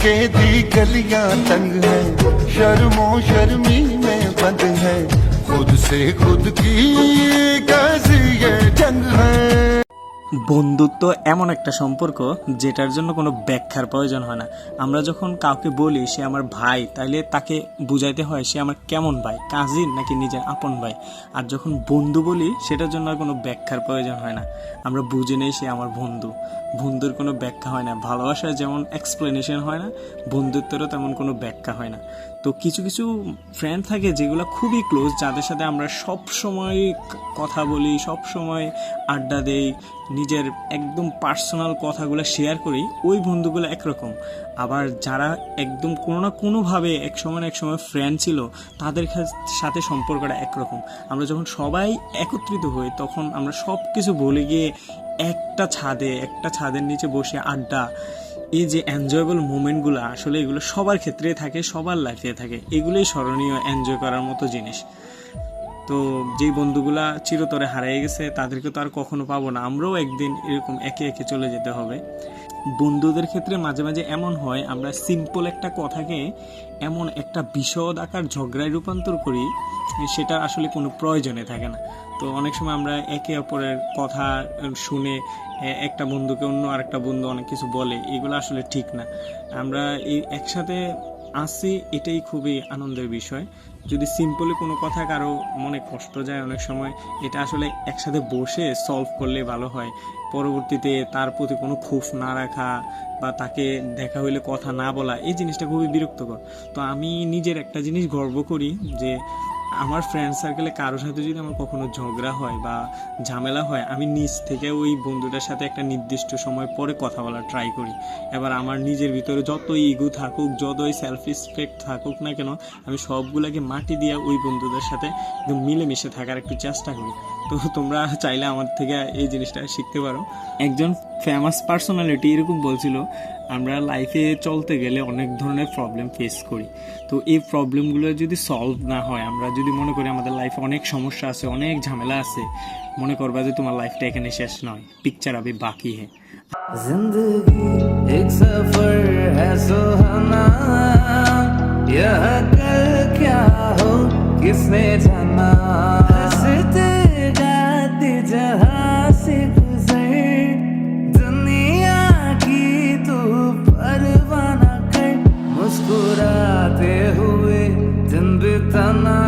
के दी गलियां तंग है, शर्मो शर्मी में बंद है, खुद से खुद की कैसी ये जंग है। বন্ধুত্ব এমন একটা সম্পর্ক যেটার জন্য কোনো ব্যাখ্যার প্রয়োজন হয় না। আমরা যখন কাউকে বলি সে আমার ভাই, তাইলে তাকে বুঝাইতে হয় সে আমার কেমন ভাই, কাজিন নাকি নিজের আপন ভাই। আর যখন বন্ধু বলি সেটার জন্য আর কোনো ব্যাখ্যার প্রয়োজন হয় না। আমরা বুঝে নেই সে আমার বন্ধু। বন্ধুর কোনো ব্যাখ্যা হয় না। ভালোবাসার যেমন এক্সপ্লেনেশন হয় না, বন্ধুত্বেরও তেমন কোনো ব্যাখ্যা হয় না। তো কিছু কিছু ফ্রেন্ড থাকে যেগুলো খুবই ক্লোজ, যাদের সাথে আমরা সব সময় কথা বলি, সব সময় আড্ডা দেই, নিজের একদম পার্সোনাল কথাগুলো শেয়ার করি। ওই বন্ধুগুলো একরকম। আবার যারা একদম কোনো না কোনোভাবে এক সময় না এক সময় ফ্রেন্ড ছিল, তাদের সাথে সম্পর্কটা একরকম। আমরা যখন সবাই একত্রিত হই তখন আমরা সব কিছু ভুলে গিয়ে একটা ছাদের নিচে বসে আড্ডা, এই যে এনজয়েবল মোমেন্টগুলো, আসলে এগুলো সবার ক্ষেত্রে থাকে, সবার লাইফে থাকে। এগুলোই স্মরণীয়, এনজয় করার মতো জিনিস। তো যেই বন্ধুগুলা চিরতরে হারিয়ে গেছে তাদেরকে তো আর কখনো পাবো না। আমরাও একদিন এরকম একে একে চলে যেতে হবে। বন্ধুদের ক্ষেত্রে মাঝে মাঝে এমন হয়, আমরা সিম্পল একটা কথাকে এমন একটা বিশদ আকার ঝগড়ায় রূপান্তর করি, সেটা আসলে কোনো প্রয়োজনে থাকে না। তো অনেক সময় আমরা একে অপরের কথা শুনে একটা বন্ধুকে অন্য আরেকটা বন্ধু অনেক কিছু বলে, এগুলো আসলে ঠিক না। আমরা এই একসাথে আসি, এটাই খুবই আনন্দের বিষয়। যদি সিম্পলি কোনো কথা কারো মনে কষ্ট যায় অনেক সময়, এটা আসলে একসাথে বসে সলভ করলে ভালো হয়। পরবর্তীতে তার প্রতি কোনো ক্ষোভ না রাখা বা তাকে দেখা হইলে কথা না বলা, এই জিনিসটা খুবই বিরক্তকর। তো আমি নিজের একটা জিনিস গর্ব করি যে আমার ফ্রেন্ড সার্কেলে কারোর সাথে যদি আমার কখনো ঝগড়া হয় বা ঝামেলা হয়, আমি নিজ থেকে ওই বন্ধুটার সাথে একটা নির্দিষ্ট সময় পরে কথা বলার ট্রাই করি। এবার আমার নিজের ভিতরে যতই ইগো থাকুক, যতই সেলফ রেসপেক্ট থাকুক না কেন, আমি সবগুলাকে মাটি দিয়ে ওই বন্ধুদের সাথে একদম মিলেমিশে থাকার একটু চেষ্টা করি। তো তোমরা চাইলে আমার থেকে এই জিনিসটা শিখতে পারো। একজন ফেমাস পার্সোনালিটি এরকম বলছিল, আমরা লাইফে চলতে গেলে অনেক ধরনের প্রবলেম ফেস করি। তো এই প্রবলেমগুলো যদি সলভ না হয়, আমরা যদি মনে করি আমাদের লাইফে অনেক সমস্যা আছে, অনেক ঝামেলা আছে, মনে করবা যে তোমার লাইফটা এখানে শেষ নয়, পিকচার আবে বাকি হ্যাঁ। जिंदगी एक सफर है सुहाना, यह कल क्या हो किसने जाना। हंसते गाते जहां से गुजर, दुनिया की तू परवाह न कर, मुस्कुराते हुए दिन बिताना,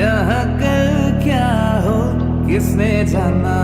यह कल क्या हो किसने जाना।